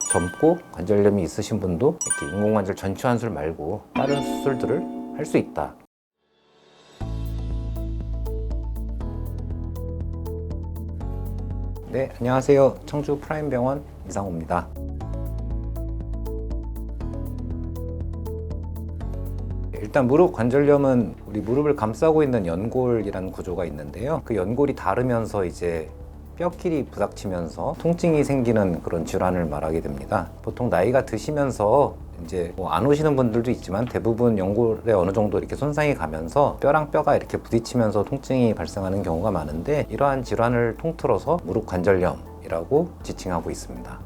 젊고 관절염이 있으신 분도 이렇게 인공관절 전치환술 말고 다른 수술들을 할 수 있다. 네, 안녕하세요. 청주 프라임병원 이상호입니다. 일단 무릎 관절염은 우리 무릎을 감싸고 있는 연골이라는 구조가 있는데요. 그 연골이 닳으면서 이제 뼈끼리 부닥치면서 통증이 생기는 그런 질환을 말하게 됩니다. 보통 나이가 드시면서 이제 안 오시는 분들도 있지만 대부분 연골에 어느 정도 이렇게 손상이 가면서 뼈랑 뼈가 이렇게 부딪히면서 통증이 발생하는 경우가 많은데, 이러한 질환을 통틀어서 무릎 관절염이라고 지칭하고 있습니다.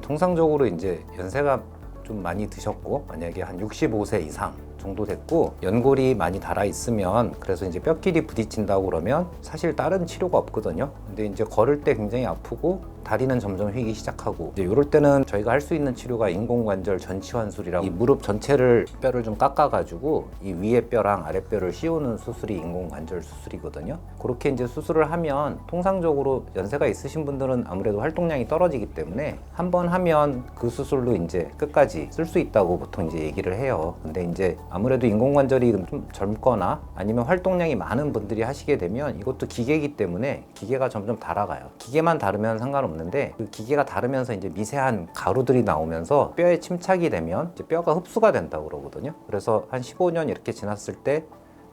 통상적으로 이제 연세가 좀 많이 드셨고, 만약에 한 65세 이상 정도 됐고 연골이 많이 닳아 있으면, 그래서 이제 뼈끼리 부딪힌다고 그러면 사실 다른 치료가 없거든요. 근데 이제 걸을 때 굉장히 아프고 다리는 점점 휘기 시작하고, 이제 이럴 때는 저희가 할 수 있는 치료가 인공관절 전치환술이라고, 이 무릎 전체를 뼈를 좀 깎아가지고 이 위에 뼈랑 아래 뼈를 씌우는 수술이 인공관절 수술이거든요. 그렇게 이제 수술을 하면 통상적으로 연세가 있으신 분들은 아무래도 활동량이 떨어지기 때문에 한 번 하면 그 수술로 이제 끝까지 쓸 수 있다고 보통 이제 얘기를 해요. 근데 이제 아무래도 인공관절이 좀 젊거나 아니면 활동량이 많은 분들이 하시게 되면 이것도 기계이기 때문에 기계가 점점 닳아가요. 기계만 닳으면 상관없는데, 그 기계가 닳으면서 이제 미세한 가루들이 나오면서 뼈에 침착이 되면 이제 뼈가 흡수가 된다고 그러거든요. 그래서 한 15년 이렇게 지났을 때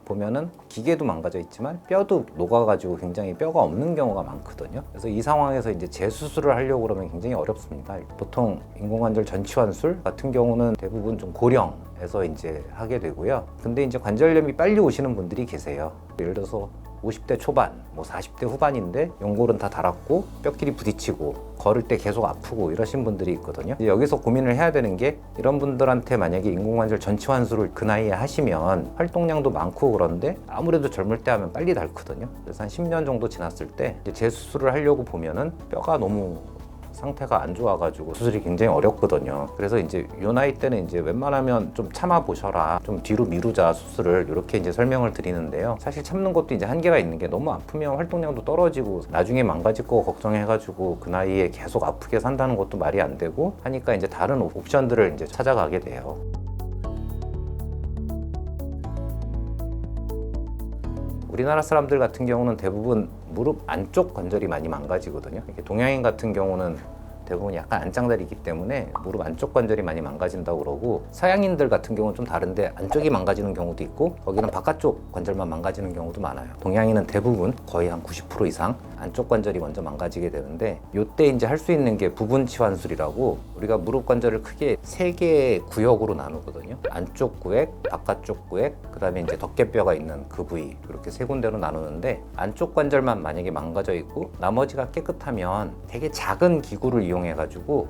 보면은 기계도 망가져 있지만 뼈도 녹아가지고 굉장히 뼈가 없는 경우가 많거든요. 그래서 이 상황에서 이제 재수술을 하려고 그러면 굉장히 어렵습니다. 보통 인공관절 전치환술 같은 경우는 대부분 좀 고령에서 이제 하게 되고요. 근데 이제 관절염이 빨리 오시는 분들이 계세요. 예를 들어서 50대 초반, 40대 후반인데 연골은 다 닳았고 뼈끼리 부딪히고 걸을 때 계속 아프고 이러신 분들이 있거든요. 여기서 고민을 해야 되는 게, 이런 분들한테 만약에 인공관절 전치환술을 그 나이에 하시면 활동량도 많고 그런데 아무래도 젊을 때 하면 빨리 닳거든요. 그래서 한 10년 정도 지났을 때 재수술을 하려고 보면은 뼈가 너무 상태가 안 좋아가지고 수술이 굉장히 어렵거든요. 그래서 이제 요 나이 때는 이제 웬만하면 좀 참아 보셔라, 좀 뒤로 미루자 수술을, 이렇게 이제 설명을 드리는데요. 사실 참는 것도 이제 한계가 있는 게, 너무 아프면 활동량도 떨어지고 나중에 망가질 거 걱정해가지고 그 나이에 계속 아프게 산다는 것도 말이 안 되고 하니까 이제 다른 옵션들을 이제 찾아가게 돼요. 우리나라 사람들 같은 경우는 대부분 무릎 안쪽 관절이 많이 망가지거든요. 동양인 같은 경우는 대부분 약간 안짱다리이기 때문에 무릎 안쪽 관절이 많이 망가진다고 그러고, 서양인들 같은 경우는 좀 다른데 안쪽이 망가지는 경우도 있고 거기는 바깥쪽 관절만 망가지는 경우도 많아요. 동양인은 대부분 거의 한 90% 이상 안쪽 관절이 먼저 망가지게 되는데, 이때 이제 할 수 있는 게 부분 치환술이라고, 우리가 무릎 관절을 크게 3개의 구역으로 나누거든요. 안쪽 구획, 바깥쪽 구획, 그 다음에 이제 덮개뼈가 있는 그 부위, 이렇게 3군데로 나누는데, 안쪽 관절만 만약에 망가져 있고 나머지가 깨끗하면 되게 작은 기구를 이용해가지고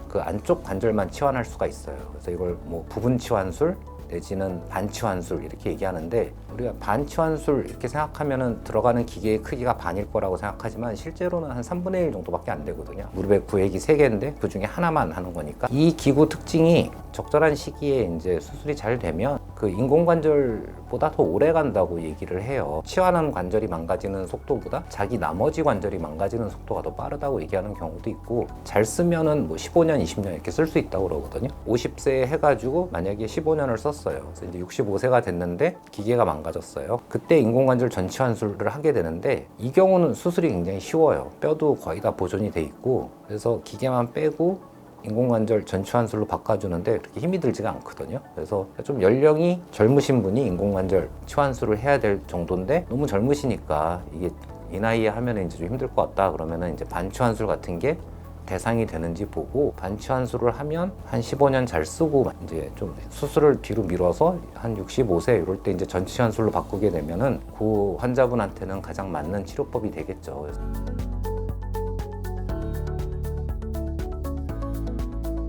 그 안쪽 관절만 치환할 수가 있어요. 그래서 이걸 부분 치환술 내지는 반치환술 이렇게 얘기하는데, 우리가 반치환술 이렇게 생각하면은 들어가는 기계의 크기가 반일 거라고 생각하지만 실제로는 한 3분의 1 정도밖에 안 되거든요. 무릎에 구획이 3개인데 그 중에 하나만 하는 거니까. 이 기구 특징이 적절한 시기에 이제 수술이 잘 되면 그 인공관절보다 더 오래 간다고 얘기를 해요. 치환한 관절이 망가지는 속도보다 자기 나머지 관절이 망가지는 속도가 더 빠르다고 얘기하는 경우도 있고, 잘 쓰면은 15년, 20년 이렇게 쓸 수 있다고 그러거든요. 50세에 해가지고 만약에 15년을 썼어요. 그래서 이제 65세가 됐는데 기계가 망가졌어요. 그때 인공관절 전치환술을 하게 되는데, 이 경우는 수술이 굉장히 쉬워요. 뼈도 거의 다 보존이 돼 있고, 그래서 기계만 빼고 인공관절 전치환술로 바꿔주는데 그렇게 힘이 들지가 않거든요. 그래서 좀 연령이 젊으신 분이 인공관절 치환술을 해야 될 정도인데, 너무 젊으시니까 이게 이 나이에 하면 이제 좀 힘들 것 같다 그러면은 이제 반치환술 같은 게 대상이 되는지 보고, 반치환술을 하면 한 15년 잘 쓰고 이제 좀 수술을 뒤로 미뤄서 한 65세 이럴 때 이제 전치환술로 바꾸게 되면은 그 환자분한테는 가장 맞는 치료법이 되겠죠.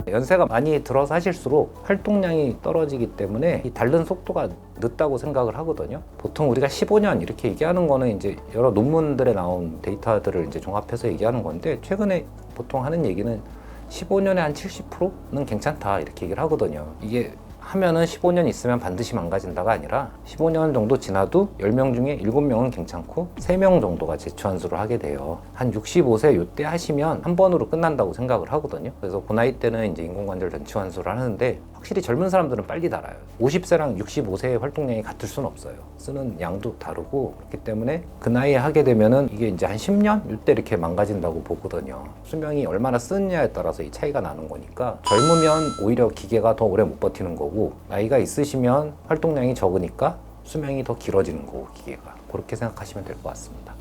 연세가 많이 들어서 하실수록 활동량이 떨어지기 때문에 이 닳는 속도가 늦다고 생각을 하거든요. 보통 우리가 15년 이렇게 얘기하는 거는 이제 여러 논문들에 나온 데이터들을 이제 종합해서 얘기하는 건데, 최근에 보통 하는 얘기는 15년에 한 70%는 괜찮다 이렇게 얘기를 하거든요. 이게 하면은 15년 있으면 반드시 망가진다가 아니라 15년 정도 지나도 10명 중에 7명은 괜찮고 3명 정도가 재추환수를 하게 돼요. 한 65세 요때 하시면 한 번으로 끝난다고 생각을 하거든요. 그래서 그 나이 때는 이제 인공관절 전치환수를 하는데 확실히 젊은 사람들은 빨리 달아요. 50세랑 65세의 활동량이 같을 수는 없어요. 쓰는 양도 다르고 그렇기 때문에 그 나이에 하게 되면은 이게 이제 한 10년? 요때 이렇게 망가진다고 보거든요. 수명이 얼마나 쓰느냐에 따라서 이 차이가 나는 거니까 젊으면 오히려 기계가 더 오래 못 버티는 거고 나이가 있으시면 활동량이 적으니까 수명이 더 길어지는 거고 기계가 그렇게 생각하시면 될 것 같습니다.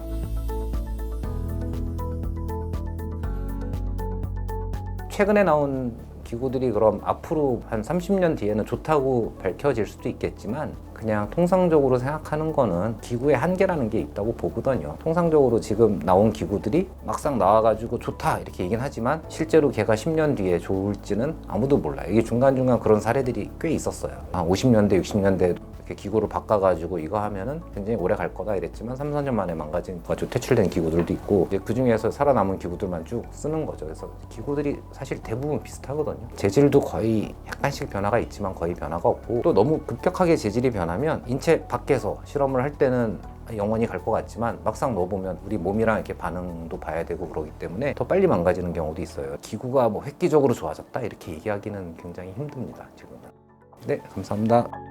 최근에 나온 기구들이 그럼 앞으로 한 30년 뒤에는 좋다고 밝혀질 수도 있겠지만 그냥 통상적으로 생각하는 거는 기구의 한계라는 게 있다고 보거든요. 통상적으로 지금 나온 기구들이 막상 나와가지고 좋다 이렇게 얘기는 하지만 실제로 걔가 10년 뒤에 좋을지는 아무도 몰라요. 이게 중간중간 그런 사례들이 꽤 있었어요. 50년대, 60년대 이렇게 기구를 바꿔가지고 이거 하면은 굉장히 오래 갈 거다 이랬지만 3, 4년 만에 망가진 퇴출된 기구들도 있고 이제 그 중에서 살아남은 기구들만 쭉 쓰는 거죠. 그래서 기구들이 사실 대부분 비슷하거든요. 재질도 거의 약간씩 변화가 있지만 거의 변화가 없고 또 너무 급격하게 재질이 변하면 인체 밖에서 실험을 할 때는 영원히 갈 것 같지만 막상 넣어보면 우리 몸이랑 이렇게 반응도 봐야 되고 그러기 때문에 더 빨리 망가지는 경우도 있어요. 기구가 뭐 획기적으로 좋아졌다 이렇게 얘기하기는 굉장히 힘듭니다. 지금은. 네, 감사합니다.